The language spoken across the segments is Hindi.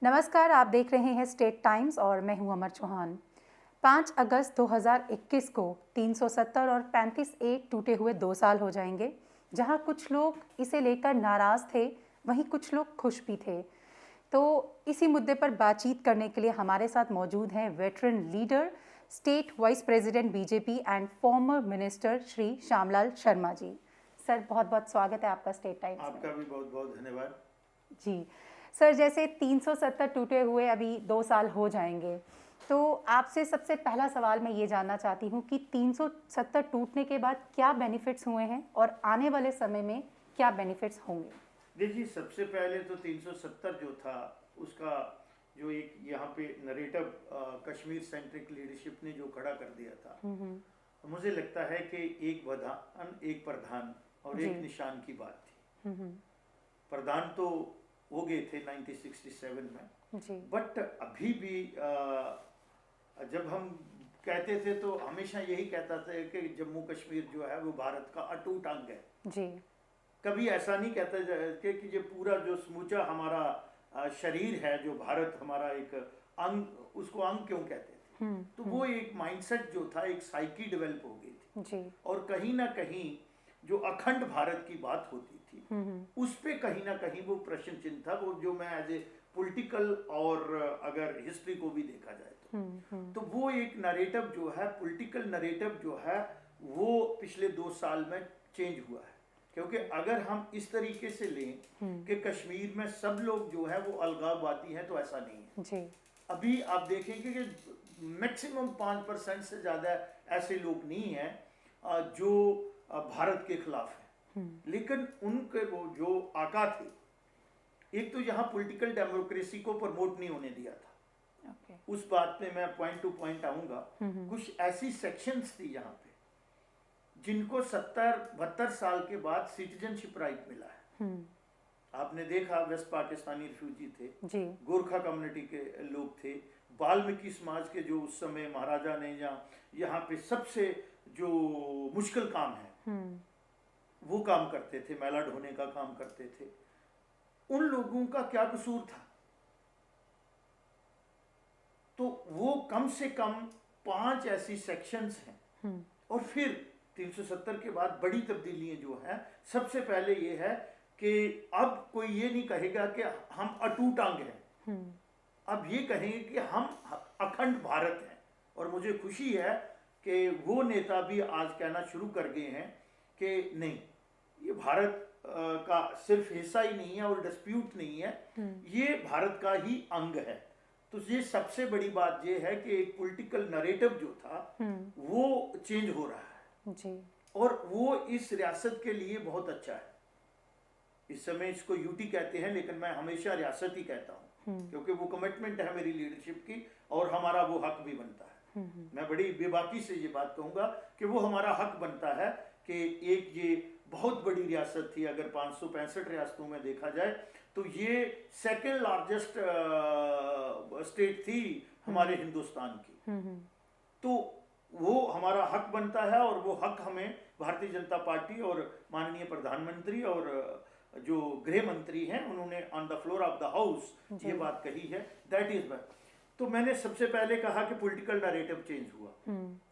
नमस्कार, आप देख रहे हैं स्टेट टाइम्स और मैं हूं अमर चौहान। 5 अगस्त 2021 को 370 और 35 ए टूटे हुए 2 साल हो जाएंगे। जहां कुछ लोग इसे लेकर नाराज थे, वहीं कुछ लोग खुश भी थे। तो इसी मुद्दे पर बातचीत करने के लिए हमारे साथ मौजूद हैं veteran leader, state vice president BJP and former minister Shri Shyamlal Sharma ji. Sir, बहुत बहुत स्वागत है आपका स्टेट टाइम्स में। आपका भी बहुत बहुत धन्यवाद जी सर, जैसे 370 टूटे हुए अभी 2 साल हो जाएंगे, तो आपसे सबसे पहला सवाल मैं ये जानना चाहती हूँ कि 370 टूटने के बाद क्या बेनिफिट्स हुए हैं और आने वाले समय में क्या बेनिफिट्स होंगे। देखिए, सबसे पहले तो 370 जो था उसका जो एक यहाँ पे नरेटिव कश्मीर सेंट्रिक लीडरशिप ने जो खड़ा कर दिया था, मुझे लगता है कि एक वधान, एक प्रधान और एक निशान की बात थी। प्रधान तो हो गए थे 1967 में, बट अभी भी जब हम कहते थे तो हमेशा यही कहता था कि जम्मू कश्मीर जो है वो भारत का अटूट अंग है जी। कभी ऐसा नहीं कहते कि ये पूरा जो समूचा हमारा शरीर है, जो भारत हमारा एक अंग, उसको अंग क्यों कहते थे। तो वो एक माइंडसेट जो था, एक साइकी डेवलप हो गई थी जी। और कहीं ना कहीं जो अखंड भारत की बात होती थी उस पे कहीं ना कहीं वो प्रश्न चिन्ह था, वो जो मैं एज ए पॉलिटिकल और अगर हिस्ट्री को भी देखा जाए तो वो एक नरेटिव जो है, पॉलिटिकल नरेटिव जो है, वो पिछले 2 साल में चेंज हुआ है। क्योंकि अगर हम इस तरीके से लें कि कश्मीर में सब लोग जो है वो अलगाववादी हैं, तो ऐसा नहीं है जी। अभी आप देखेंगे कि मैक्सिमम 5% से ज़्यादा ऐसे लोग नहीं हैं जो भारत के खिलाफ है। लेकिन उनके वो जो आका थे, एक तो यहाँ पॉलिटिकल डेमोक्रेसी को प्रमोट नहीं होने दिया था। उस बात पे मैं पॉइंट टू पॉइंट आऊंगा। कुछ ऐसी सेक्शंस थी यहाँ पे जिनको 70-72 साल के बाद सिटीजनशिप राइट मिला है। आपने देखा, वेस्ट पाकिस्तानी रिफ्यूजी थे, गोरखा कम्युनिटी के लोग थे, वाल्मीकि समाज के जो उस समय महाराजा ने यहाँ पे सबसे जो मुश्किल काम है वो काम करते थे, मैला ढोने का काम करते थे। उन लोगों का क्या कसूर था? तो वो कम से कम 5 ऐसी सेक्शंस हैं। और फिर 370 के बाद बड़ी तब्दीलियां जो हैं, सबसे पहले ये है कि अब कोई ये नहीं कहेगा कि हम अटूट अंग हैं, अब ये कहेंगे कि हम अखंड भारत हैं। और मुझे खुशी है कि वो नेता भी आज कहना शुरू कर गए हैं कि नहीं, ये भारत का सिर्फ हिस्सा ही नहीं है और डिस्प्यूट नहीं है, ये भारत का ही अंग है। तो ये सबसे बड़ी बात ये है कि एक पॉलिटिकल नरेटिव जो था वो चेंज हो रहा है जी। और वो इस रियासत के लिए बहुत अच्छा है। इस समय इसको यूटी कहते हैं, लेकिन मैं हमेशा रियासत ही कहता हूँ, क्योंकि वो कमिटमेंट है मेरी लीडरशिप की और हमारा वो हक भी बनता है। मैं बड़ी बेबाकी से ये बात कहूँगा कि वो हमारा हक बनता है कि एक ये बहुत बड़ी रियासत थी। अगर 565 रियासतों में देखा जाए तो ये सेकेंड लार्जेस्ट स्टेट थी हमारे हिंदुस्तान की। तो वो हमारा हक बनता है और वो हक हमें भारतीय जनता पार्टी और माननीय प्रधानमंत्री और जो गृह मंत्री हैं उन्होंने on the floor of the house ये बात कही है, दैट इज बैक। तो मैंने सबसे पहले कहा कि पॉलिटिकल नैरेटिव चेंज हुआ।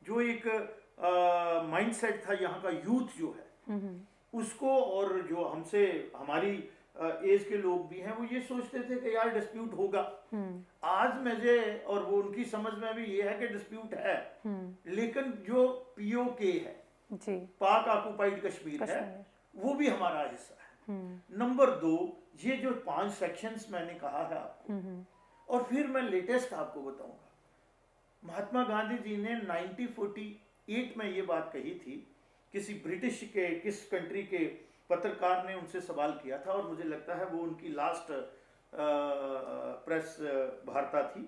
जो एक माइंडसेट था यहाँ का यूथ जो है उसको, और जो हमसे हमारी एज के लोग भी हैं, वो ये सोचते थे कि यार डिस्प्यूट होगा। आज मुझे और वो उनकी समझ में भी ये है कि डिस्प्यूट है, लेकिन जो पीओके है जी, पाक ऑक्युपाइड कश्मीर है, वो भी हमारा हिस्सा है। नंबर 2, ये जो 5 सेक्शंस मैंने कहा है आपको, और फिर मैं लेटेस्ट आपको बताऊंगा। महात्मा गांधी जी ने 1948 में ये बात कही थी। किसी ब्रिटिश के किस कंट्री के पत्रकार ने उनसे सवाल किया था, और मुझे लगता है वो उनकी लास्ट प्रेस वार्ता थी।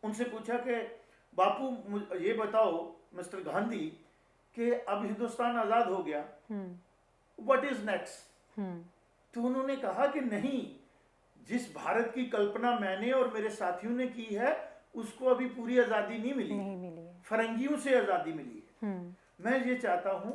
उनसे पूछा कि बापू ये बताओ मिस्टर गांधी कि अब हिंदुस्तान आजाद हो गया, व्हाट इज नेक्स्ट। तो उन्होंने कहा कि नहीं, जिस भारत की कल्पना मैंने और मेरे साथियों ने की है उसको अभी पूरी आजादी नहीं मिली है, फरंगियों से आजादी मिली है। मैं ये चाहता हूं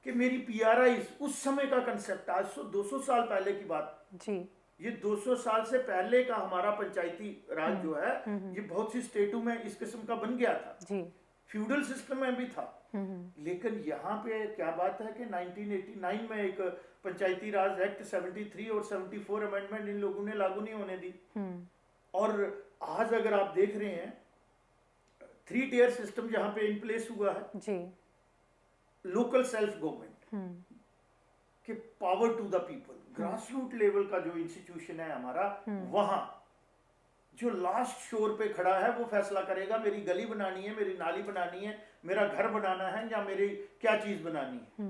कि मेरी पीआरआई उस समय का कंसेप्ट, आज 200 साल पहले की बात जी, ये 200 साल से पहले का हमारा पंचायती राज जो है, ये बहुत सी स्टेटों में इस किस्म का बन गया था जी। फ्यूडल सिस्टम में भी था। लेकिन यहाँ पे क्या बात है कि 1989 में एक पंचायती राज एक्ट 73 और 74 अमेंडमेंट इन लोगों ने लागू नहीं होने दी। और आज अगर आप देख रहे हैं 3 टियर सिस्टम जहाँ पे इन प्लेस हुआ है जी। लोकल सेल्फ गवर्नमेंट कि power to the people, grass root level का जो इंस्टीट्यूशन है हमारा, वहां जो लास्ट शोर पे खड़ा है वो फैसला करेगा मेरी गली बनानी है, मेरी नाली बनानी है, मेरा घर बनाना है, या मेरी क्या चीज बनानी है।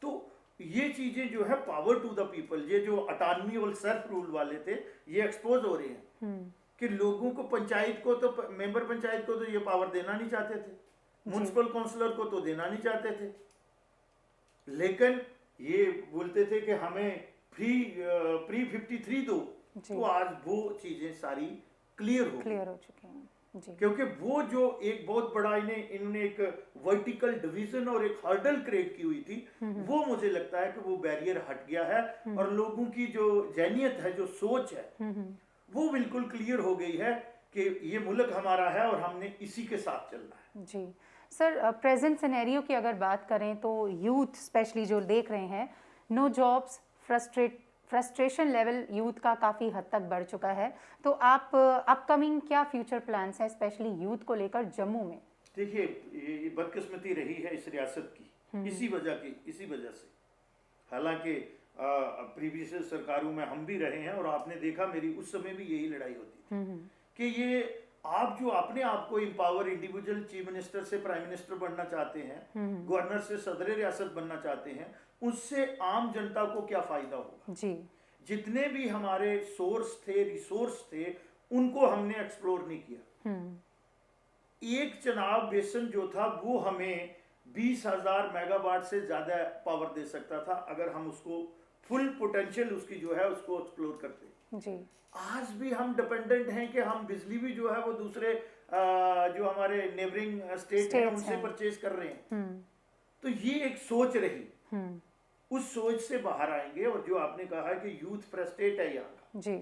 तो ये चीजें जो है पावर टू द पीपल, ये जो अटानमी और सेल्फ रूल वाले थे, ये एक्सपोज हो रहे हैं कि लोगों को, पंचायत को तो, मेंबर पंचायत को तो ये पावर देना नहीं चाहते थे, म्युनिसिपल काउंसलर को तो देना नहीं चाहते थे, लेकिन ये बोलते थे कि हमें प्री 53 दो। तो आज वो चीजें सारी क्लियर हो चुकी हैं जी। क्योंकि वो जो एक बहुत बड़ा इन्होंने एक वर्टिकल डिवीजन और एक हर्डल क्रिएट की हुई थी, वो मुझे लगता है कि वो बैरियर हट गया है और लोगों की जो जहनियत है, जो सोच है, वो बिल्कुल क्लियर हो गई है कि ये मुल्क हमारा है और हमने इसी के साथ चलना है जी। सर, प्रेजेंट सिनेरियो की अगर बात करें तो यूथ स्पेशली जो देख रहे हैं, no jobs, frustration level youth का काफ़ी हद तक बढ़ चुका है। तो आप अपकमिंग क्या फ्यूचर प्लान्स हैं स्पेशली यूथ को लेकर जम्मू में? देखिए, ये बदकिस्मती रही है इस रियासत की, इसी वजह से। हालांकि प्रीवियस सरकारों में हम भी रहे हैं और आपने देखा मेरी उस समय भी यही लड़ाई होती थी कि ये आप जो अपने आप को एम्पावर, इंडिविजुअल चीफ मिनिस्टर से प्राइम मिनिस्टर बनना चाहते हैं, गवर्नर से सदर रियासत बनना चाहते हैं, उससे आम जनता को क्या फायदा होगा जी। जितने भी हमारे सोर्स थे, रिसोर्स थे, उनको हमने एक्सप्लोर नहीं किया। एक चनाब बेसन जो था वो हमें 20,000 मेगावाट से ज्यादा पावर दे सकता था अगर हम उसको फुल पोटेंशियल उसकी जो है उसको एक्सप्लोर करते जी। आज भी हम डिपेंडेंट हैं कि हम बिजली भी जो है वो दूसरे जो हमारे नेबरिंग स्टेट हैं उनसे परचेज कर रहे हैं। तो ये एक सोच रही, उस सोच से बाहर आएंगे। और जो आपने कहा है कि यूथ फ्रस्ट्रेट है यहाँ का जी,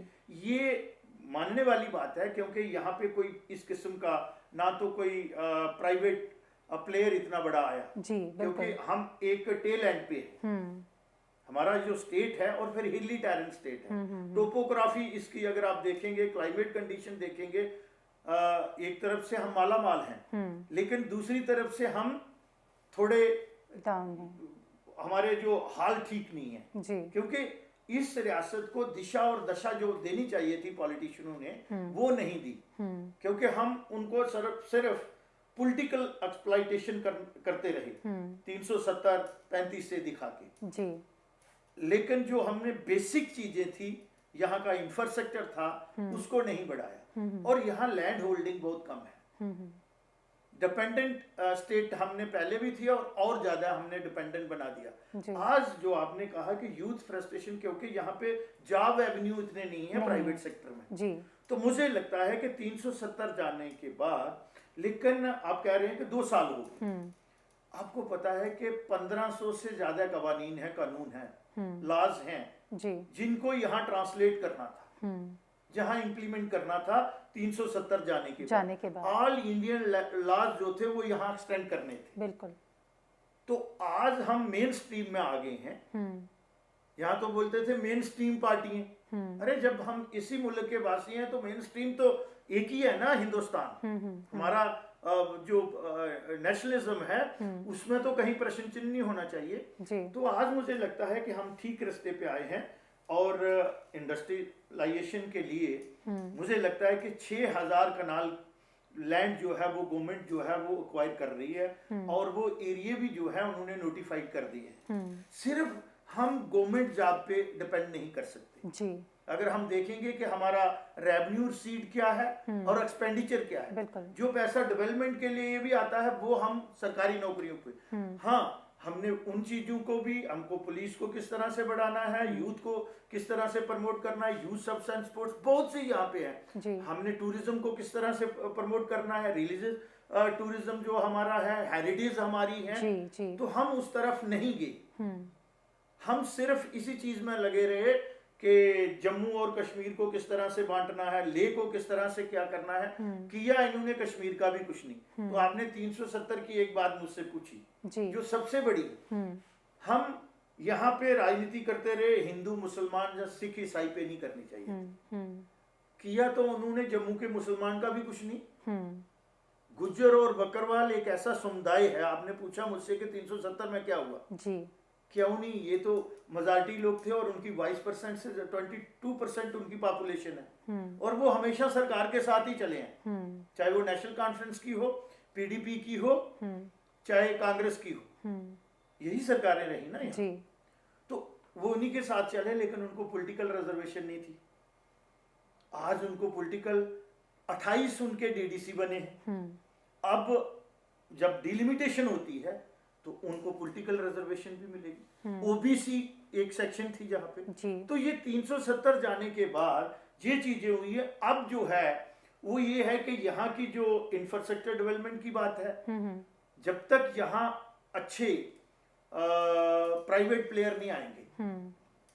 ये मानने वाली बात है, क्योंकि यहाँ पे कोई इस किस्म का ना तो कोई प्राइवेट प्लेयर इतना बड़ा आया जी, क्योंकि हम एक टेल एंड पे हैं। हमारा जो स्टेट है और फिर हिली टेरेन स्टेट है, टोपोग्राफी इसकी अगर आप देखेंगे, क्लाइमेट कंडीशन देखेंगे, एक तरफ से हम माला माल हैं लेकिन दूसरी तरफ से हम थोड़े डाउन है, हमारे जो हाल ठीक नहीं है जी। क्योंकि इस रियासत को दिशा और दशा जो देनी चाहिए थी पॉलिटिशियनों ने वो नहीं दी, क्योंकि हम उनको सिर्फ पॉलिटिकल एक्सप्लॉइटेशन करते रहे 370-35 से दिखा के जी। लेकिन जो हमने बेसिक चीजें थी, यहाँ का इंफ्रास्ट्रक्चर था, उसको नहीं बढ़ाया। और यहाँ लैंड होल्डिंग बहुत कम है। डिपेंडेंट स्टेट हमने पहले भी थी और ज्यादा हमने डिपेंडेंट बना दिया। आज जो आपने कहा कि यूथ फ्रस्ट्रेशन, क्योंकि यहाँ पे जॉब एवेन्यू इतने नहीं है प्राइवेट सेक्टर में जी। तो मुझे लगता है कि 370 जाने के बाद, लेकिन आप कह रहे हैं कि 2 साल हो गए, आपको पता है कि 1500 से ज्यादा कवानीन है, कानून है, लॉज हैं जी, जिनको यहाँ ट्रांसलेट करना था, जहां इंप्लीमेंट करना था 370 जाने के बाद ऑल इंडियन लॉज जो थे वो यहाँ एक्सटेंड करने थे। बिल्कुल। तो आज हम मेन स्ट्रीम में आ गए हैं। यहाँ तो बोलते थे मेन स्ट्रीम पार्टी हैं। अरे जब हम इसी मुल्क के वासी हैं तो मेन स्ट्रीम तो एक ही है ना, हिंदुस्तान। हमारा जो नेशनलिज्म है उसमें तो कहीं प्रश्न चिन्ह नहीं होना चाहिए जी। तो आज मुझे लगता है कि हम ठीक रास्ते पे आए हैं। और इंडस्ट्रियलाइजेशन के लिए मुझे लगता है कि 6,000 कनाल लैंड जो है वो गवर्नमेंट जो है वो एक्वायर कर रही है और वो एरिया भी जो है उन्होंने नोटिफाइड कर दिए हैं। सिर्फ हम गवर्नमेंट जॉब पे डिपेंड नहीं कर सकते जी। अगर हम देखेंगे कि हमारा रेवेन्यू सीड क्या है और एक्सपेंडिचर क्या है, जो पैसा डेवलपमेंट के लिए भी आता है वो हम सरकारी नौकरियों पे, हाँ हमने उन चीजों को भी, हमको पुलिस को किस तरह से बढ़ाना है, यूथ को किस तरह से प्रमोट करना है, यूथ सब्सटेंस स्पोर्ट्स बहुत सी यहाँ पे है। हमने टूरिज्म को किस तरह से प्रमोट करना है, रिलीजियस टूरिज्म जो हमारा है, हेरिटेज हमारी है जी, जी। तो हम उस तरफ नहीं गए। हम सिर्फ इसी चीज में लगे रहे कि जम्मू और कश्मीर को किस तरह से बांटना है, लेह को किस तरह से क्या करना है, किया इन्होंने कश्मीर का भी कुछ नहीं। तो आपने 370 की एक बात मुझसे पूछी जो सबसे बड़ी है, हम यहाँ पे राजनीति करते रहे हिंदू मुसलमान या सिख ईसाई पे नहीं करनी चाहिए। किया तो उन्होंने जम्मू के मुसलमान का भी कुछ नहीं। गुज्जर और बकरवाल एक ऐसा समुदाय है, आपने पूछा मुझसे कि 370 में क्या हुआ जी, क्यों नहीं, ये तो मेजॉरिटी लोग थे और उनकी 22% से 22% उनकी पॉपुलेशन है और वो हमेशा सरकार के साथ ही चले हैं, चाहे वो नेशनल कॉन्फ्रेंस की हो, पीडीपी की हो, चाहे कांग्रेस की हो, यही सरकारें रही ना जी। तो वो उन्हीं के साथ चले, लेकिन उनको पॉलिटिकल रिजर्वेशन नहीं थी। आज उनको पॉलिटिकल 28 उनके डीडीसी बने हैं। अब जब डिलिमिटेशन होती है तो उनको पॉलिटिकल रिजर्वेशन भी मिलेगी। ओबीसी एक सेक्शन थी जहां पे जी। तो ये 370 जाने के बाद ये चीजें हुई है। अब जो है वो ये है कि यहाँ की जो इंफ्रास्ट्रक्चर डेवलपमेंट की बात है, जब तक यहाँ अच्छे प्राइवेट प्लेयर नहीं आएंगे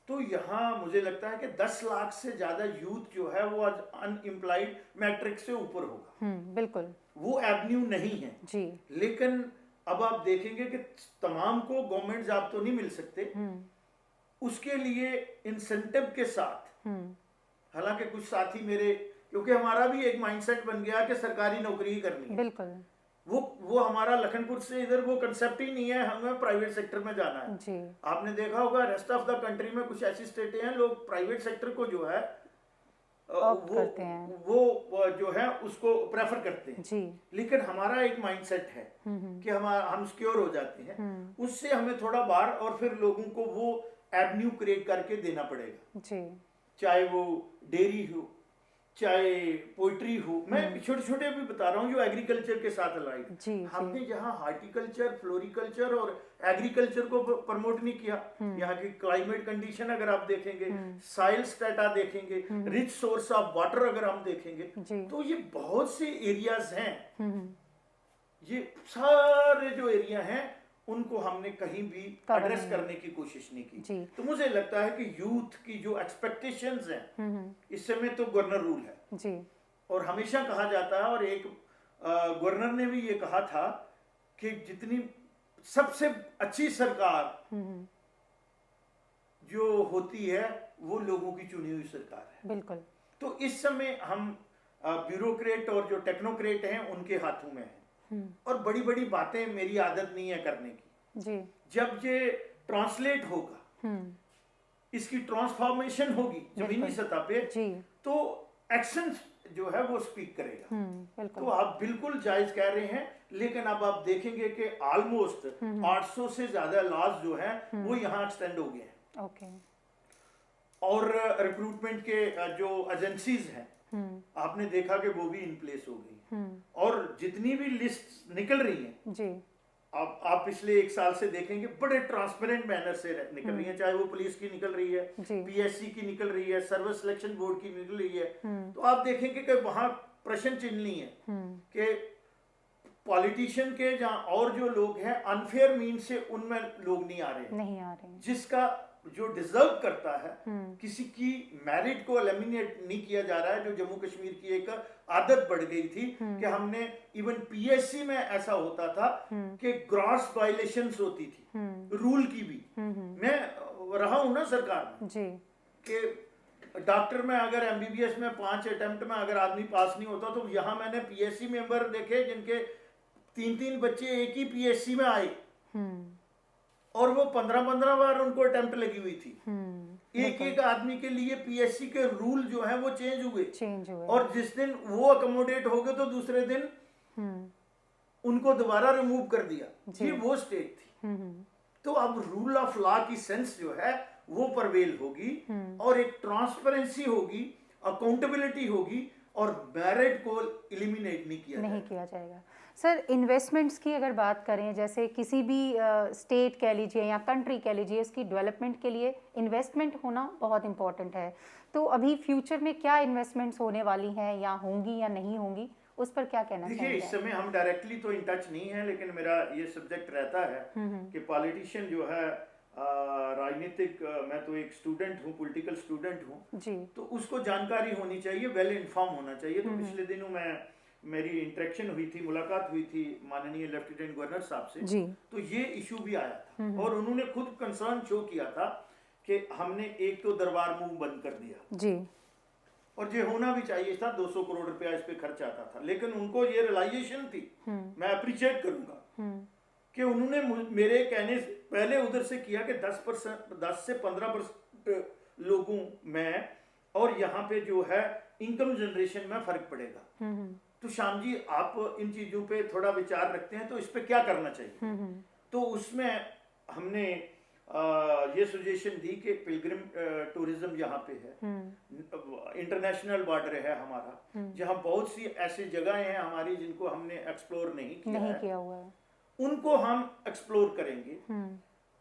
तो यहाँ मुझे लगता है कि 10 लाख से ज्यादा यूथ जो है वो आज अनएम्प्लॉयड मैट्रिक से ऊपर होगा। बिल्कुल वो एवेन्यू नहीं है जी। लेकिन अब आप देखेंगे कि तमाम को गवर्नमेंट जॉब तो नहीं मिल सकते, उसके लिए इंसेंटिव के साथ, हालांकि कुछ साथी मेरे, क्योंकि हमारा भी एक माइंडसेट बन गया कि सरकारी नौकरी ही करनी है, बिल्कुल वो हमारा लखनपुर से इधर वो कंसेप्ट ही नहीं है, हमें प्राइवेट सेक्टर में जाना है जी। आपने देखा होगा रेस्ट ऑफ द कंट्री में कुछ ऐसी स्टेटें हैं लोग प्राइवेट सेक्टर को जो है वो जो है उसको प्रेफर करते हैं जी। लेकिन हमारा एक माइंडसेट है कि हम सिक्योर हो जाते हैं, उससे हमें थोड़ा बाहर और फिर लोगों को वो एवेन्यू क्रिएट करके देना पड़ेगा जी। चाहे वो डेयरी हो, चाहे पोइट्री हो, मैं छोटे छोटे भी बता रहा हूँ जो एग्रीकल्चर के साथ अलाइड। हमने यहाँ हार्टिकल्चर, फ्लोरिकल्चर और एग्रीकल्चर को प्रमोट नहीं किया। यहाँ की क्लाइमेट कंडीशन अगर आप देखेंगे, सॉइल स्टेटा देखेंगे, रिच सोर्स ऑफ वाटर अगर हम देखेंगे, तो ये बहुत से एरियाज हैं, ये सारे जो एरिया हैं उनको हमने कहीं भी एड्रेस करने की कोशिश नहीं की। तो मुझे लगता है कि यूथ की जो एक्सपेक्टेशंस हैं, इस समय तो गवर्नर रूल है जी। और हमेशा कहा जाता है, और एक गवर्नर ने भी ये कहा था कि जितनी सबसे अच्छी सरकार जो होती है वो लोगों की चुनी हुई सरकार है। बिल्कुल। तो इस समय हम ब्यूरोक्रेट और जो टेक्नोक्रेट हैं उनके हाथों में है, और बड़ी बड़ी बातें मेरी आदत नहीं है करने की जी। जब ये ट्रांसलेट होगा, इसकी ट्रांसफॉर्मेशन होगी जमीनी सतह पे जी। तो एक्शन जो है वो स्पीक करेगा। तो आप बिल्कुल जायज कह रहे हैं, लेकिन अब आप देखेंगे कि ऑलमोस्ट 800 से ज्यादा लॉज जो है वो यहाँ एक्सटेंड हो गए हैं। ओके। और रिक्रूटमेंट के जो एजेंसीज हैं आपने देखा कि वो भी इन प्लेस हो गई, और जितनी भी लिस्ट निकल रही हैं जी, आप पिछले 1 साल से देखेंगे बड़े ट्रांसपेरेंट मैनर से निकल रही हैं, चाहे वो पुलिस की निकल रही है, पीएससी की निकल रही है, सर्विस सिलेक्शन बोर्ड की निकल रही है, तो आप देखेंगे कि वहां प्रश्न चिन्ह नहीं है कि पॉलिटिशियन के जहाँ और जो लोग हैं अनफेयर मीन से उनमें लोग नहीं आ रहे, जिसका जो डिजर्व करता है किसी की मेरिट को एलिमिनेट नहीं किया जा रहा है। जो जम्मू कश्मीर की एक आदत बढ़ गई थी कि हमने इवन पीएससी में ऐसा होता था कि ग्रॉस वायलेशंस होती थी रूल की भी। मैं रहा हूं ना सरकार में जी, कि डॉक्टर में अगर एमबीबीएस में 5 अटेम्प्ट में अगर आदमी पास नहीं होता, तो यहाँ मैंने पीएससी मेंबर देखे जिनके 3-3 बच्चे एक ही पीएससी में आए और वो 15-15 बार उनको अटेम्प्ट लगी हुई थी। एक आदमी के लिए पीएससी के रूल जो है वो चेंज हुए, और जिस दिन वो अकोमोडेट हो गए तो दूसरे दिन उनको दोबारा रिमूव कर दिया। ये वो स्टेट थी। तो अब रूल ऑफ लॉ की सेंस जो है वो परवेल होगी, और एक ट्रांसपेरेंसी होगी, अकाउंटेबिलिटी होगी, और मेरिट को एलिमिनेट नहीं किया जाएगा। सर, इन्वेस्टमेंट्स की अगर बात करें, जैसे किसी भी स्टेट कह लीजिए या कंट्री कह लीजिए, इसकी डेवलपमेंट के लिए इन्वेस्टमेंट होना बहुत इंपॉर्टेंट है। तो अभी फ्यूचर में क्या इन्वेस्टमेंट्स होने वाली हैं या होंगी या नहीं होंगी, उस पर क्या कहना चाहिए? देखिए, इस समय हम डायरेक्टली तो इन टच नहीं है, लेकिन मेरा ये सब्जेक्ट रहता है कि पॉलिटिशियन जो है राजनीतिक मैं तो एक स्टूडेंट हूँ, पॉलिटिकल स्टूडेंट हूँ जी। तो उसको जानकारी होनी चाहिए, वेल इन्फॉर्म होना चाहिए। तो पिछले दिनों मेरी इंटरेक्शन हुई थी, मुलाकात हुई थी माननीय लेफ्टिनेंट गवर्नर साहब से जी। तो ये इशू भी आया था और उन्होंने खुद कंसर्न शो किया था कि हमने एक तो दरबार मूव बंद कर दिया जी। और ये होना भी चाहिए था, 200 करोड़ रुपया इस पे खर्च आता था, लेकिन उनको ये रियलाइजेशन थी, मैं अप्रिशिएट करूंगा कि उन्होंने मेरे कहने से पहले उधर से किया कि 10 से 15% लोगों में और यहाँ पे जो है इनकम जनरेशन में फर्क पड़ेगा। तो श्याम जी आप इन चीजों पे थोड़ा विचार रखते हैं तो इस पे क्या करना चाहिए? तो उसमें हमने ये सजेशन दी कि पिलग्रिम टूरिज्म यहाँ पे है, इंटरनेशनल बॉर्डर है हमारा, जहाँ बहुत सी ऐसी जगहें हैं हमारी जिनको हमने एक्सप्लोर नहीं किया हुआ है, उनको हम एक्सप्लोर करेंगे।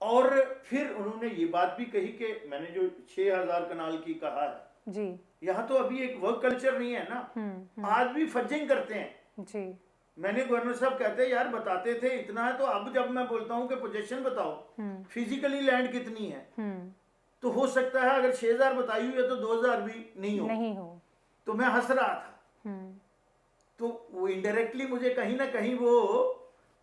और फिर उन्होंने ये बात भी कही कि मैंने जो 6000 कनाल की कहा है जी, यहाँ तो अभी एक वर्क कल्चर नहीं है ना, आज भी फजिंग करते हैं जी। मैंने गवर्नर साहब कहते हैं यार बताते थे इतना है, तो अब जब मैं बोलता हूँ कि पोजीशन बताओ फिजिकली लैंड कितनी है, तो हो सकता है अगर 6000 बताई हुई है तो 2000 भी नहीं हो। तो मैं हंस रहा था, तो वो इनडायरेक्टली मुझे कहीं ना कहीं वो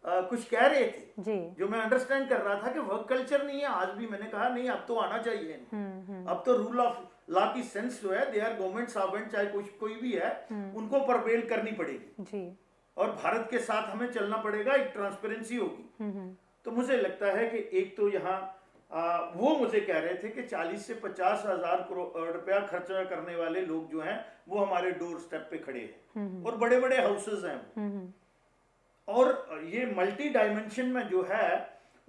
कुछ कह रहे थे जी। जो मैं अंडरस्टैंड कर रहा था कि वर्क कल्चर नहीं है आज भी। मैंने कहा नहीं अब तो आना चाहिए, अब तो रूल ऑफ लॉ की सेंस जो है, दे आर गवर्नमेंट सर्वेंट, चाहे कोई भी है, उनको परवेल करनी पड़ेगी जी। और भारत के साथ हमें चलना पड़ेगा, एक ट्रांसपेरेंसी होगी। तो मुझे लगता है कि एक तो यहाँ वो मुझे कह रहे थे कि 40 से 50 हजार करोड़ रुपया खर्चा करने वाले लोग जो हैं वो हमारे डोर स्टेप पे खड़े हैं और बड़े बड़े हाउसेज हैं और ये मल्टी डायमेंशन में जो है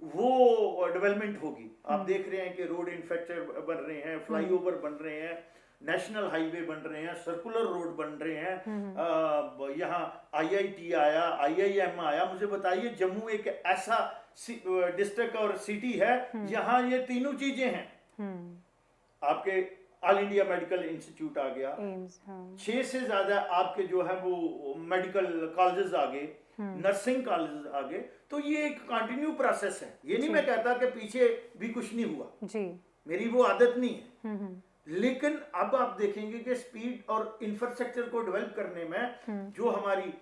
वो डेवलपमेंट होगी। आप देख रहे हैं कि रोड इंफ्रास्ट्रक्चर बन रहे हैं, फ्लाईओवर बन रहे हैं, नेशनल हाईवे बन रहे हैं, सर्कुलर रोड बन रहे हैं, यहाँ IIT आया, IIM आया। मुझे बताइए जम्मू एक ऐसा डिस्ट्रिक्ट और सिटी है यहाँ ये तीनों चीजें हैं। आपके ऑल इंडिया मेडिकल इंस्टीट्यूट आ गया, 6 से ज्यादा आपके जो है वो मेडिकल कॉलेजेस आ गए, नर्सिंग कॉलेज आगे। तो ये एक कंटिन्यू प्रोसेस है, ये नहीं मैं कहता कि पीछे भी कुछ नहीं हुआ जी। मेरी वो आदत नहीं है, लेकिन अब आप देखेंगे कि स्पीड और इंफ्रास्ट्रक्चर को डेवलप करने में जो हमारी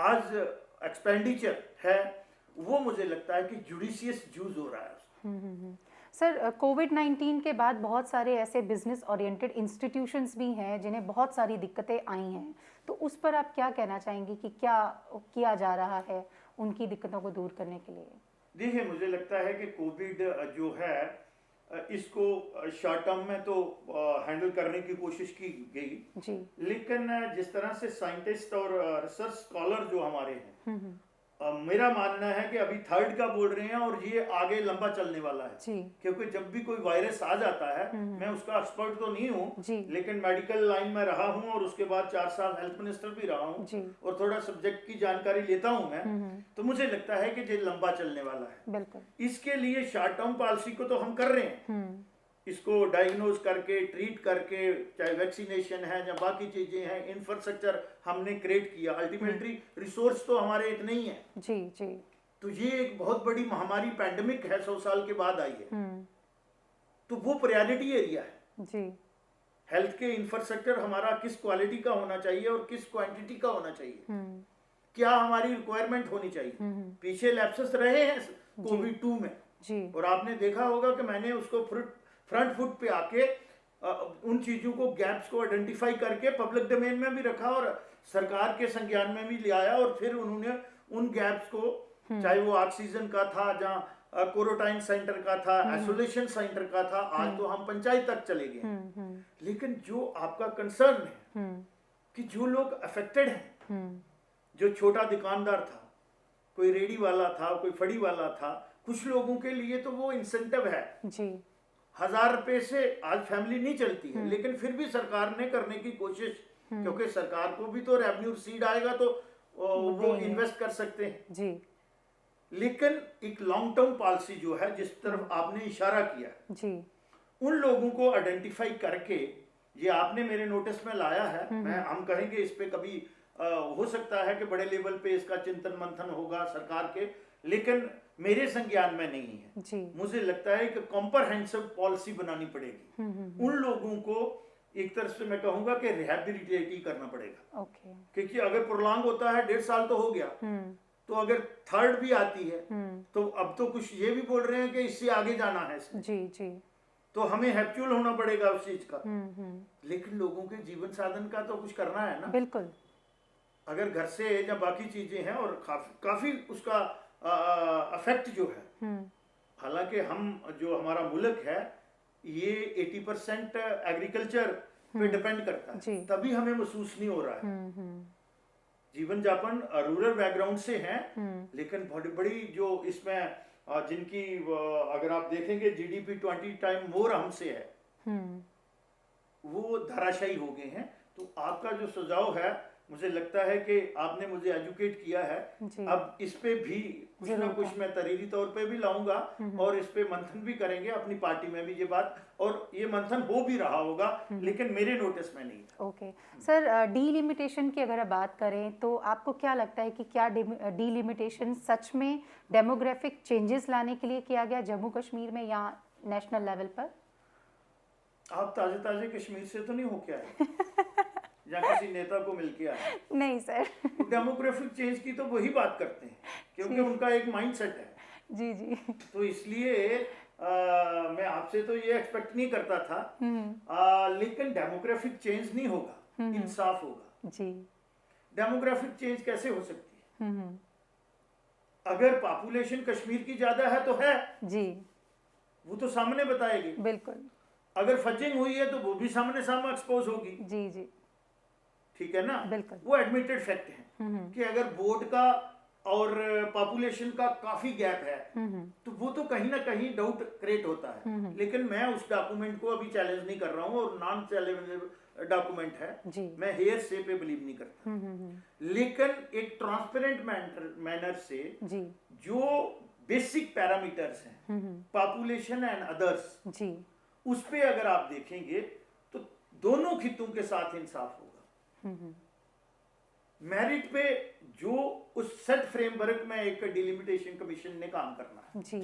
आज एक्सपेंडिचर है वो मुझे लगता है कि जुडिशियस यूज हो रहा है। सर, कोविड-19 के बाद बहुत सारे ऐसे बिजनेस ओरिएंटेड इंस्टीट्यूशंस भी हैं जिन्हें बहुत सारी दिक्कतें आई हैं, तो उस पर आप क्या कहना चाहेंगे कि क्या किया जा रहा है उनकी दिक्कतों को दूर करने के लिए? देखिए मुझे लगता है कि कोविड जो है इसको शॉर्ट टर्म में तो हैंडल करने की कोशिश की गई जी, लेकिन जिस तरह से साइंटिस्ट और रिसर्च स्कॉलर जो हमारे हैं, मेरा मानना है कि अभी 3rd का बोल रहे हैं और ये आगे लंबा चलने वाला है जी। क्योंकि जब भी कोई वायरस आ जाता है, मैं उसका एक्सपर्ट तो नहीं हूँ लेकिन मेडिकल लाइन में रहा हूँ और उसके बाद 4 साल हेल्थ मिनिस्टर भी रहा हूँ और थोड़ा सब्जेक्ट की जानकारी लेता हूँ मैं, तो मुझे लगता है कि ये लंबा चलने वाला है। बिल्कुल। इसके लिए शॉर्ट टर्म पॉलिसी को तो हम कर रहे हैं, इसको डायग्नोज करके ट्रीट करके, चाहे वैक्सीनेशन है या बाकी चीजें हैं, इंफ्रास्ट्रक्चर हमने क्रिएट किया, अल्टीमेटली रिसोर्स तो हमारे इतने ही हैं जी जी। तो ये एक बहुत बड़ी महामारी पैंडेमिक है, 100 साल के बाद आई है, तो वो प्रायोरिटी एरिया है जी। हेल्थ के इंफ्रास्ट्रक्चर हमारा किस क्वालिटी का होना चाहिए और किस क्वांटिटी का होना चाहिए, क्या हमारी रिक्वायरमेंट होनी चाहिए। पीछे लैप्सेस रहे हैं कोविड-2 में जी। और आपने देखा होगा कि मैंने उसको फ्रंट फुट पे आके उन चीजों को, गैप्स को आइडेंटिफाई करके पब्लिक डोमेन में भी रखा और सरकार के संज्ञान में भी ले आया और फिर उन्होंने उन गैप्स को, चाहे वो ऑक्सीजन का था, जहाँ क्वारंटाइन सेंटर का था, आइसोलेशन सेंटर का था, आज तो हम पंचायत तक चले गए। लेकिन जो आपका कंसर्न है कि जो लोग अफेक्टेड हैं, जो छोटा दुकानदार था, कोई रेडी वाला था, कोई फड़ी वाला था, कुछ लोगों के लिए तो वो इंसेंटिव है जी। 1000 रुपए से आज फैमिली नहीं चलती है, लेकिन फिर भी सरकार ने करने की कोशिश, क्योंकि सरकार को भी तो रेवेन्यू सीड आएगा तो वो इन्वेस्ट कर सकते हैं जी। लेकिन एक लॉन्ग टर्म पॉलिसी जो है, जिस तरफ आपने इशारा किया जी, उन लोगों को आइडेंटिफाई करके, ये आपने मेरे नोटिस में लाया है, मैं हम कहेंगे इस पे कभी हो सकता है कि बड़े लेवल पे इसका चिंतन मंथन होगा सरकार के, लेकिन मेरे संज्ञान में नहीं है। जी। मुझे लगता है कि कॉम्प्रहेंसिव पॉलिसी बनानी पड़ेगी। उन लोगों को एक तरह से मैं कहूंगा कि रिहैबिलिटेट ही करना पड़ेगा। ओके। क्योंकि अगर प्रोलॉन्ग होता है 1.5 साल तो हो गया, तो अगर थर्ड भी आती है तो अब तो कुछ ये भी बोल रहे हैं कि इससे आगे जाना है इसमें। जी जी। तो हमें हैप्चुअल होना पड़ेगा उस चीज का। लेकिन लोगों के जीवन साधन का तो कुछ करना है ना। बिल्कुल। अगर घर से या बाकी चीजें हैं और काफी उसका अफेक्ट जो है, हालांकि हम जो हमारा मुल्क है ये 80% एग्रीकल्चर पे डिपेंड करता है, तभी हमें महसूस नहीं हो रहा है। जीवन यापन रूरल बैकग्राउंड से है, लेकिन बड़ी बड़ी जो इसमें जिनकी अगर आप देखेंगे जीडीपी 20 टाइम मोर हमसे है, वो धराशायी हो गए हैं। तो आपका जो सुझाव है, मुझे लगता है कि आपने मुझे एजुकेट किया है। अब इस पे भी कुछ ना कुछ मैं तरीरी तौर पे भी लाऊंगा और इस पे मंथन भी करेंगे अपनी पार्टी में भी ये बात, और ये मंथन हो भी रहा होगा, लेकिन मेरे नोटिस में नहीं। ओके सर, डीलिमिटेशन की अगर आप बात करें तो आपको क्या लगता है कि क्या डीलिमिटेशन सच में डेमोग्राफिक चेंजेस लाने के लिए किया गया जम्मू कश्मीर में या नेशनल लेवल पर? आप ताजे ताजे कश्मीर से तो नहीं होके आए या किसी नेता को मिल के आए? नहीं सर। डेमोग्राफिक चेंज की तो वही बात करते हैं क्योंकि उनका एक माइंडसेट है। जी जी। तो इसलिए मैं आपसे तो ये एक्सपेक्ट नहीं करता था, लेकिन डेमोग्राफिक चेंज नहीं होगा, इंसाफ होगा जी। डेमोग्राफिक चेंज कैसे हो सकती है? अगर पॉपुलेशन कश्मीर की ज्यादा है तो है जी, वो तो सामने बताएगी। बिल्कुल। अगर फजिंग हुई है तो वो भी सामने एक्सपोज होगी। जी जी, ठीक है ना। बिल्कुल। वो एडमिटेड फैक्ट है कि अगर वोट का और पॉपुलेशन का काफी गैप है तो वो तो कहीं ना कहीं डाउट क्रिएट होता है। लेकिन मैं उस डॉक्यूमेंट को अभी चैलेंज नहीं कर रहा हूँ और नॉन चैलेंजेबल डॉक्यूमेंट है जी। मैं हेयर से पे बिलीव नहीं करता। लेकिन एक ट्रांसपेरेंट मैनर से जी, जो बेसिक पैरामीटर्स हैं पॉपुलेशन एंड अदर्स जी, उस पे अगर आप देखेंगे तो दोनों खितों के साथ इंसाफ होगा। मेरिट पे जो उस सेट फ्रेमवर्क में एक डिलिमिटेशन कमीशन ने काम करना है जी,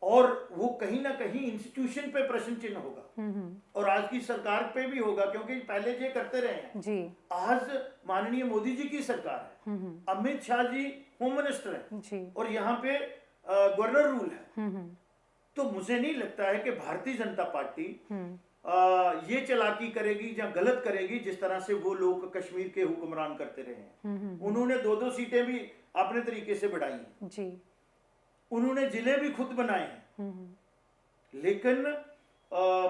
और वो कहीं ना कहीं इंस्टीट्यूशन पे प्रश्न चिन्ह होगा और आज की सरकार पे भी होगा, क्योंकि पहले ये करते रहे हैं जी। आज माननीय मोदी जी की सरकार है, अमित शाह जी होम मिनिस्टर है जी, और यहाँ पे गवर्नर रूल है। तो मुझे नहीं लगता है कि भारतीय जनता पार्टी ये चालाकी करेगी या गलत करेगी जिस तरह से वो लोग कश्मीर के हुक्मरान करते रहे हैं। उन्होंने 2-2 सीटें भी अपने तरीके से बढ़ाई हैं जी, उन्होंने जिले भी खुद बनाए हैं। लेकिन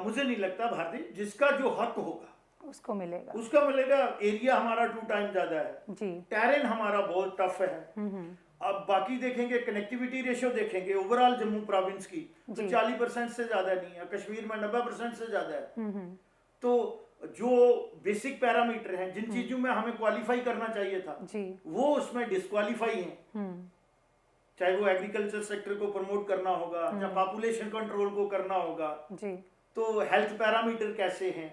मुझे नहीं लगता भारतीय, जिसका जो हक होगा उसको मिलेगा, उसका मिलेगा। एरिया हमारा 2 टाइम ज्यादा है जी, टेरेन हमारा बहुत टफ है। अब बाकी देखेंगे, कनेक्टिविटी रेशियो देखेंगे ओवरऑल जम्मू प्रोविंस की तो 40% से ज्यादा नहीं है, कश्मीर में 90% से ज्यादा है। तो जो बेसिक पैरामीटर हैं, जिन चीजों में हमें क्वालिफाई करना चाहिए था जी, वो उसमें डिस्क्वालीफाई हैं। चाहे वो एग्रीकल्चर सेक्टर को प्रमोट करना होगा या पॉपुलेशन कंट्रोल को करना होगा जी, तो हेल्थ पैरामीटर कैसे हैं,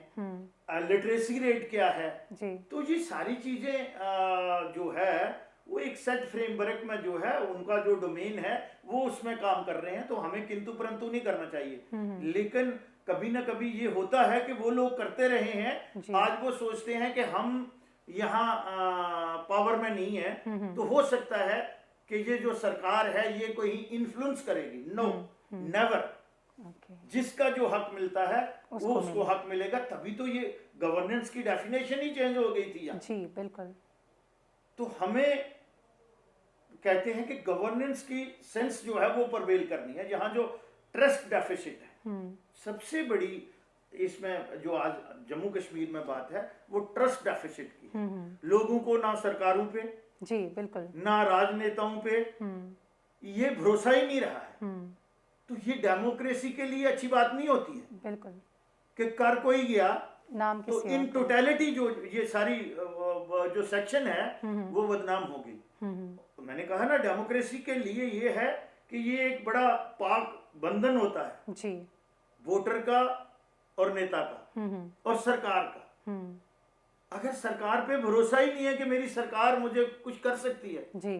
लिटरेसी रेट क्या है जी, तो ये सारी चीजें जो है वो एक सेट फ्रेमवर्क में जो है उनका जो डोमेन है वो उसमें काम कर रहे हैं। तो हमें किंतु परंतु नहीं करना चाहिए। लेकिन कभी ना कभी ये होता है कि वो लोग करते रहे हैं, आज वो सोचते हैं कि हम यहाँ पावर में नहीं है तो हो सकता है कि ये जो सरकार है ये कोई इन्फ्लुएंस करेगी। No, never. जिसका जो हक मिलता है वो उसको हक मिलेगा। तभी तो ये गवर्नेंस की डेफिनेशन ही चेंज हो गई थी जी, बिल्कुल। तो हमें कहते हैं कि गवर्नेंस की सेंस जो है वो परवेल करनी है। यहाँ जो ट्रस्ट डेफिसिट है सबसे बड़ी, इसमें जो आज जम्मू कश्मीर में बात है वो ट्रस्ट डेफिसिट की। लोगों को ना सरकारों पे जी, बिल्कुल, ना राजनेताओं पे ये भरोसा ही नहीं रहा है। तो ये डेमोक्रेसी के लिए अच्छी बात नहीं होती है बिल्कुल, कि कर कोई गया नाम तो इन टोटलिटी जो ये सारी जो सेक्शन है वो बदनाम हो गई। तो मैंने कहा ना, डेमोक्रेसी के लिए ये है कि ये एक बड़ा पाक बंधन होता है जी, वोटर का और नेता का और सरकार का। अगर सरकार पे भरोसा ही नहीं है कि मेरी सरकार मुझे कुछ कर सकती है जी,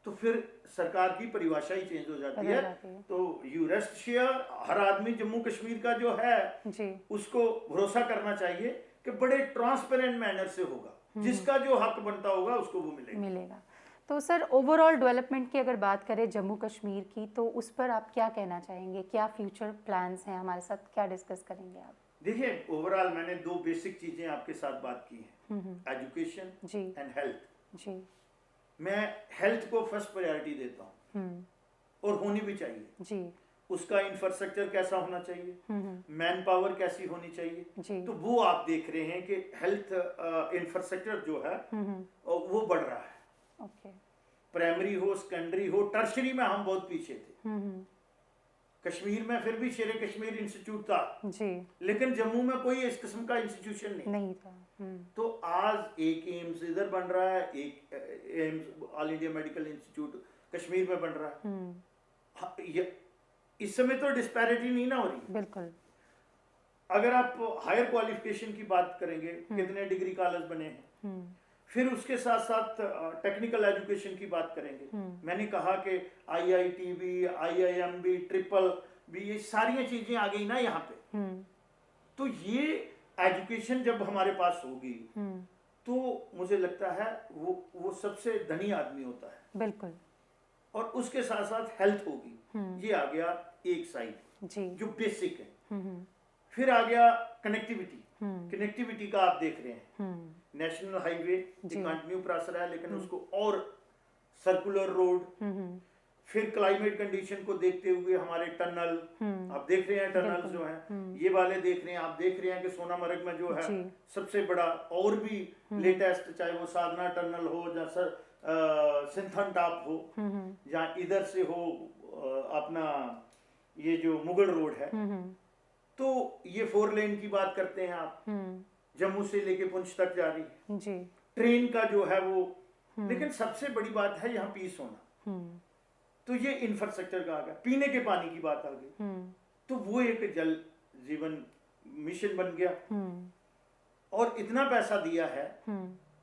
तो फिर सरकार की परिभाषा ही चेंज हो जाती बदल है। जाती है। तो यू रेस्ट शेयर, हर आदमी जम्मू कश्मीर का जो है जी उसको भरोसा करना चाहिए कि बड़े ट्रांसपेरेंट मैनर से होगा, जिसका जो हक बनता होगा उसको वो मिलेगा। मिलेगा। तो सर ओवरऑल डेवलपमेंट की अगर बात करें जम्मू कश्मीर की, तो उस पर आप क्या कहना चाहेंगे? क्या फ्यूचर प्लान्स हैं हमारे साथ, क्या डिस्कस करेंगे आप? देखिए, ओवरऑल मैंने दो बेसिक चीजें आपके साथ बात की हैं, एजुकेशन जी एंड हेल्थ। जी मैं हेल्थ को फर्स्ट प्रायोरिटी देता हूँ और होनी भी चाहिए। जी उसका इंफ्रास्ट्रक्चर कैसा होना चाहिए, मैन पावर कैसी होनी चाहिए, जी तो वो आप देख रहे हैं कि हेल्थ इंफ्रास्ट्रक्चर जो है वो बढ़ रहा है। ओके। प्राइमरी हो, सेकेंडरी हो, टर्शरी में हम बहुत पीछे थे। कश्मीर में फिर भी शेर कश्मीर इंस्टीट्यूट था, जी लेकिन जम्मू में कोई इस किस्म का इंस्टीट्यूशन नहीं। नहीं था। तो आज एक एम्स इधर बन रहा है, एक AIIMS all India medical institute Kashmir में बन रहा है। हाँ, इस समय तो डिस्पैरिटी नहीं ना हो रही। बिल्कुल। अगर आप हायर क्वालिफिकेशन की बात करेंगे, कितने डिग्री कॉलेज बने हैं, फिर उसके साथ साथ टेक्निकल एजुकेशन की बात करेंगे। मैंने कहा कि IITB, IIMB, ट्रिपल बी, ये सारी चीजें आ गई ना यहाँ पे। तो ये एजुकेशन जब हमारे पास होगी तो मुझे लगता है वो सबसे धनी आदमी होता है। बिल्कुल। और उसके साथ साथ हेल्थ होगी। ये आ गया एक साइड जी जो बेसिक है। फिर आ गया कनेक्टिविटी। कनेक्टिविटी का आप देख रहे हैं, नेशनल हाईवे कंटिन्यू प्रोसेस है, लेकिन उसको और सर्कुलर रोड। फिर क्लाइमेट कंडीशन को देखते हुए हमारे टनल, आप देख रहे हैं टनल जो हैं, ये वाले देख रहे हैं। आप देख रहे हैं कि सोनामर्ग में जो है सबसे बड़ा, और भी लेटेस्ट, चाहे वो साधना टनल हो या सिंथन टॉप हो, या इधर से हो अपना ये जो मुगल रोड है। तो ये 4 लेन की बात करते हैं आप, जम्मू से लेके पुंछ तक जा रही है जी। ट्रेन का जो है वो। लेकिन सबसे बड़ी बात है यहाँ पीस होना। तो ये इंफ्रास्ट्रक्चर का आ गया। पीने के पानी की बात आ गई, तो वो एक जल जीवन मिशन बन गया। और इतना पैसा दिया है।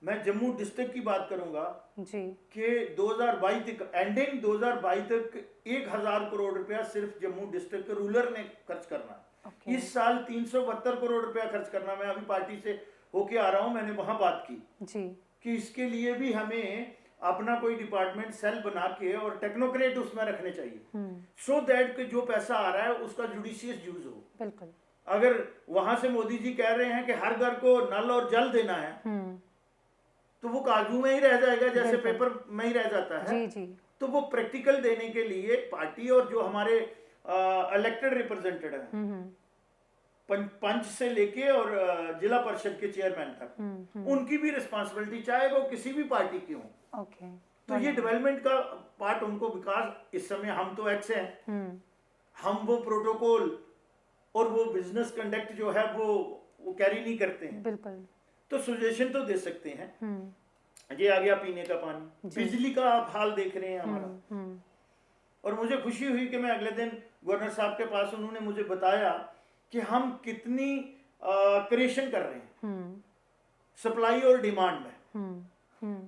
मैं जम्मू डिस्ट्रिक्ट की बात करूंगा जी कि 2022 तक, एंडिंग 2022 तक 1000 करोड़ रुपया सिर्फ जम्मू डिस्ट्रिक्ट के रूरल ने खर्च करना है। इस साल 372 करोड़ रुपया खर्च करना। मैं अभी पार्टी से होके आ रहा हूं, मैंने वहां बात की जी कि इसके लिए भी हमें अपना कोई डिपार्टमेंट सेल बना के और टेक्नोक्रेट उसमें रखने चाहिए, सो दैट कि जो पैसा आ रहा है उसका जुडिशियस यूज हो। बिल्कुल। अगर वहां से मोदी जी कह रहे हैं कि हर घर को नल और जल देना है, तो वो कागजू में ही रह जाएगा, जैसे पेपर में ही रह जाता है। जी जी। तो वो प्रैक्टिकल देने के लिए पार्टी और जो हमारे इलेक्टेड रिप्रेजेंटेटिव हैं, पंच से लेके और जिला परिषद के चेयरमैन तक, उनकी भी रिस्पांसिबिलिटी, चाहे वो किसी भी पार्टी की हो। ओके। तो ये डेवलपमेंट का पार्ट, उनको विकास, इस समय हम तो एक्स हैं, हम वो प्रोटोकॉल और वो बिजनेस कंडक्ट जो है वो कैरी नहीं करते हैं। बिल्कुल। तो सजेशन तो दे सकते हैं। ये आ गया पीने का पानी। बिजली का आप हाल देख रहे हैं हमारा। और मुझे खुशी हुई कि मैं अगले दिन गवर्नर साहब के पास, उन्होंने मुझे बताया कि हम कितनी क्रिएशन कर रहे हैं सप्लाई और डिमांड में।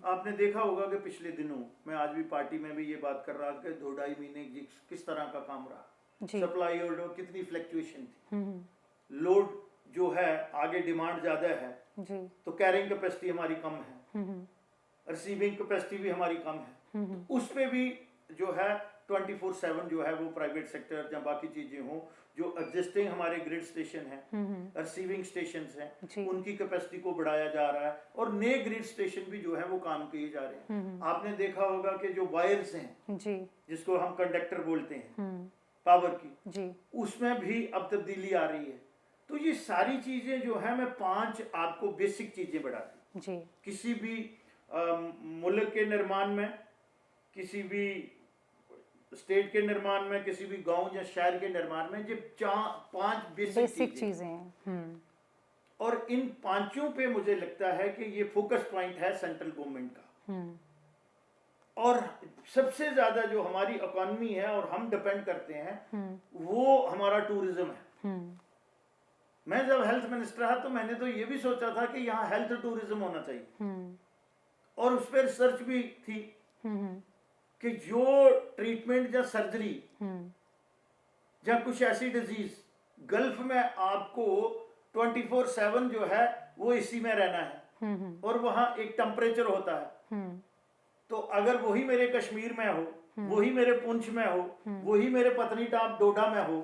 आपने देखा होगा कि पिछले दिनों, मैं आज भी पार्टी में भी ये बात कर रहा था कि 2-2.5 महीने किस तरह का काम रहा, सप्लाई और कितनी फ्लक्चुएशन थी। लोड जो है आगे, डिमांड ज्यादा है जी। तो कैरिंग कैपेसिटी हमारी कम है, रिसीविंग कैपेसिटी भी हमारी कम है। तो उस पे भी जो है 24/7 जो है वो प्राइवेट सेक्टर या बाकी चीजें हो, जो एग्जिस्टिंग हमारे ग्रिड स्टेशन हैं, रिसीविंग स्टेशन हैं, उनकी कैपेसिटी को बढ़ाया जा रहा है। और नए ग्रिड स्टेशन भी जो है वो काम किए जा रहे हैं। आपने देखा होगा कि जो वायर्स हैं जी, जिसको हम कंडक्टर बोलते हैं पावर की जी, उसमें भी अब तब्दीली आ रही है। तो ये सारी चीजें जो है, मैं 5 आपको बेसिक चीजें बता दी। जी, किसी भी मुल्क के निर्माण में, किसी भी स्टेट के निर्माण में, किसी भी गांव या शहर के निर्माण में, ये 5 बेसिक चीजें हैं। और इन 5 पे मुझे लगता है कि ये फोकस पॉइंट है सेंट्रल गवर्नमेंट का। और सबसे ज्यादा जो हमारी इकोनॉमी है और हम डिपेंड करते हैं वो हमारा टूरिज्म है। मैं जब हेल्थ मिनिस्टर था तो मैंने तो ये भी सोचा था कि यहाँ हेल्थ टूरिज्म होना चाहिए, और उस पर रिसर्च भी थी कि जो ट्रीटमेंट या सर्जरी या कुछ ऐसी डिजीज गल्फ में आपको 24/7 जो है वो इसी में रहना है और वहाँ एक टेम्परेचर होता है, तो अगर वही मेरे कश्मीर में हो, वही मेरे पुंछ में हो, वही मेरे पत्नीटाप डोडा में हो,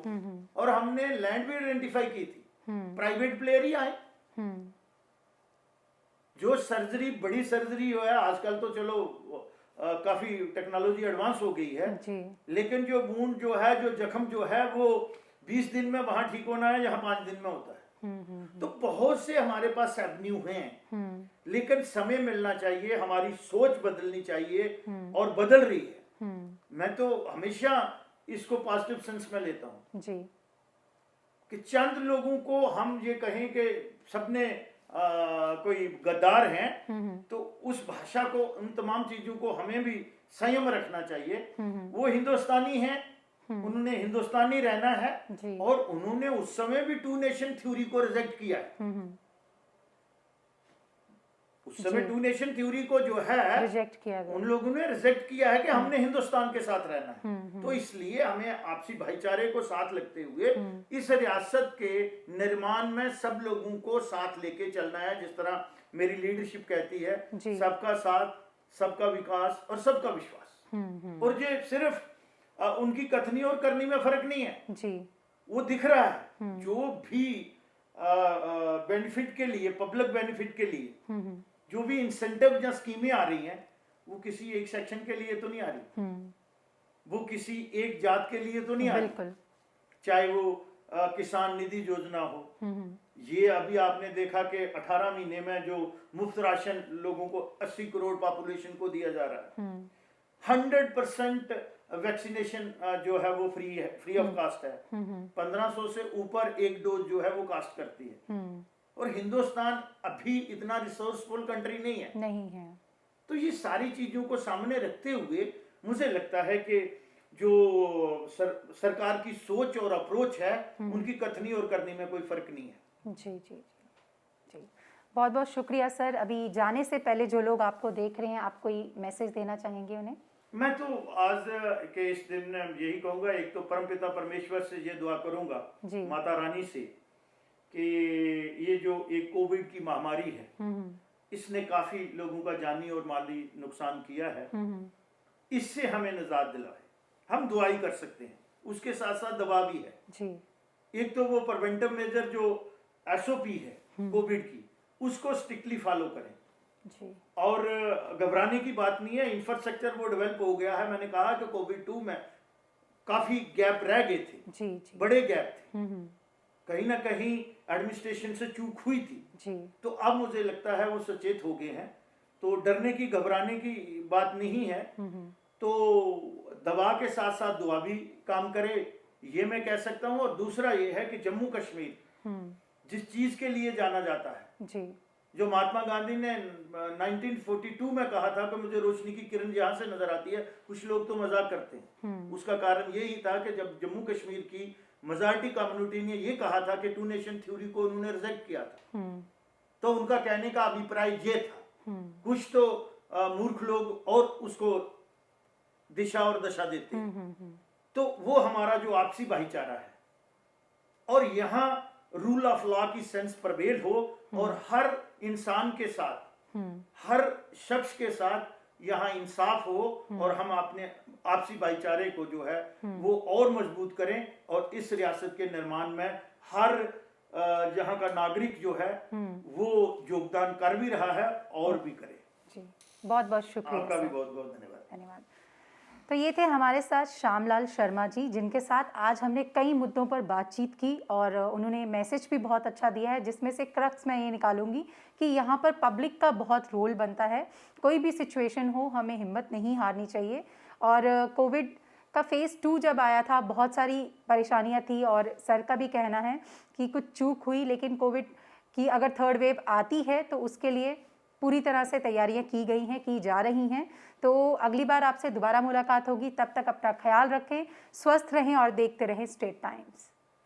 और हमने लैंड भी आइडेंटिफाई की थी, प्राइवेट प्लेयर ही आए। जो सर्जरी, बड़ी सर्जरी हो है आजकल तो चलो काफी टेक्नोलॉजी एडवांस हो गई है जी। लेकिन जो वूंड जो है, जो जख्म जो है वो 20 दिन में वहां ठीक होना है, यहाँ 5 दिन में होता है। तो बहुत से हमारे पास एवेन्यू हैं, लेकिन समय मिलना चाहिए, हमारी सोच बदलनी चाहिए और बदल रही है। मैं तो हमेशा इसको पॉजिटिव सेंस में लेता हूँ जी। कि चंद लोगों को हम ये कहें कि सबने कोई गद्दार हैं, तो उस भाषा को, उन तमाम चीजों को हमें भी संयम रखना चाहिए। वो हिंदुस्तानी हैं, उन्होंने हिंदुस्तानी रहना है जी। और उन्होंने उस समय भी 2 नेशन थ्योरी को रिजेक्ट किया है। उस समय 2 नेशन थ्योरी को जो है रिजेक्ट किया गया, उन लोगों ने रिजेक्ट किया है कि हमने हिंदुस्तान के साथ रहना है। तो इसलिए हमें आपसी भाईचारे को साथ लगते हुए इस रियासत के निर्माण में सब लोगों को साथ लेके चलना है। जिस तरह मेरी लीडरशिप कहती है, सबका साथ, सबका विकास और सबका विश्वास। और ये सिर्फ उनकी कथनी और करनी में फर्क नहीं है जी। वो दिख रहा है। जो भी बेनिफिट के लिए, पब्लिक बेनिफिट के लिए जो भी इंसेंटिव या स्कीमें आ रही हैं, वो किसी एक सेक्शन के लिए तो नहीं आ रही, वो किसी एक जात के लिए तो नहीं आ रही। चाहे वो किसान निधि योजना हो, ये अभी आपने देखा कि 18 महीने में जो मुफ्त राशन लोगों को 80 करोड़ पॉपुलेशन को दिया जा रहा है, 100% वैक्सीनेशन जो है वो फ्री है, फ्री ऑफ कास्ट है। 1500 से ऊपर एक डोज जो है वो कास्ट करती है। और हिंदुस्तान अभी इतना रिसोर्सफुल कंट्री नहीं है। तो ये सारी चीजों को सामने रखते हुए मुझे लगता है कि जो सरकार की सोच और अप्रोच है, उनकी कथनी और करनी में कोई फर्क नहीं है। जी जी जी जी, बहुत बहुत शुक्रिया सर। अभी जाने से पहले जो लोग आपको देख रहे हैं, आप कोई मैसेज देना चाहेंगे उन्हें? मैं तो आज के इस दिन यही कहूँगा, एक तो परमपिता परमेश्वर से ये दुआ करूँगा, माता रानी से, कि ये जो एक कोविड की महामारी है, इसने काफ़ी लोगों का जानी और माली नुकसान किया है, इससे हमें निजात दिलाए। हम दुआ ही कर सकते हैं, उसके साथ साथ दवा भी है जी। एक तो वो प्रिवेंटिव मेजर जो SOP है कोविड की, उसको स्ट्रिक्टली फॉलो करें जी। और घबराने की बात नहीं है, इंफ्रास्ट्रक्चर वो डेवलप हो गया है। मैंने कहा कि कोविड-2 में काफी गैप रह गए थे जी, बड़े गैप थे, कहीं ना कहीं एडमिनिस्ट्रेशन से चूक हुई थी जी। तो अब मुझे लगता है वो सचेत हो गए हैं, तो डरने की, घबराने की बात नहीं है। तो दवा के साथ साथ दुआ भी काम करे, ये मैं कह सकता हूँ। और दूसरा ये है कि जम्मू कश्मीर जिस चीज के लिए जाना जाता है जी, जो महात्मा गांधी ने 1942 में कहा था कि मुझे रोशनी की किरण जहां से नजर आती है, कुछ लोग तो मजाक करते हैं, उसका कारण यही था कि जब जम्मू कश्मीर की मेजॉरिटी कम्युनिटी ने ये कहा था कि 2 नेशन थ्योरी को उन्होंने रिजेक्ट किया था, तो उनका कहने का अभिप्राय ये था, कुछ तो मूर्ख लोग और उसको दिशा और दशा देते हैं। तो वो हमारा जो आपसी भाईचारा है और यहाँ रूल ऑफ लॉ की सेंस प्रवेल हो और हर इंसान के साथ, हर शख्स के साथ यहाँ इंसाफ हो और हम अपने आपसी भाईचारे को जो है वो और मजबूत करें और इस रियासत के निर्माण में हर यहाँ का नागरिक जो है वो योगदान कर भी रहा है और भी करे जी। बहुत बहुत शुक्रिया, आपका भी बहुत बहुत धन्यवाद। तो ये थे हमारे साथ श्यामलाल शर्मा जी, जिनके साथ आज हमने कई मुद्दों पर बातचीत की और उन्होंने मैसेज भी बहुत अच्छा दिया है, जिसमें से क्रक्स मैं ये निकालूंगी कि यहाँ पर पब्लिक का बहुत रोल बनता है। कोई भी सिचुएशन हो, हमें हिम्मत नहीं हारनी चाहिए। और कोविड का फेज़ 2 जब आया था, बहुत सारी परेशानियाँ थी और सर का भी कहना है कि कुछ चूक हुई, लेकिन कोविड की अगर 3rd वेव आती है तो उसके लिए पूरी तरह से तैयारियां की गई हैं, की जा रही हैं। तो अगली बार आपसे दोबारा मुलाकात होगी, तब तक अपना ख्याल रखें, स्वस्थ रहें और देखते रहें स्टेट टाइम्स।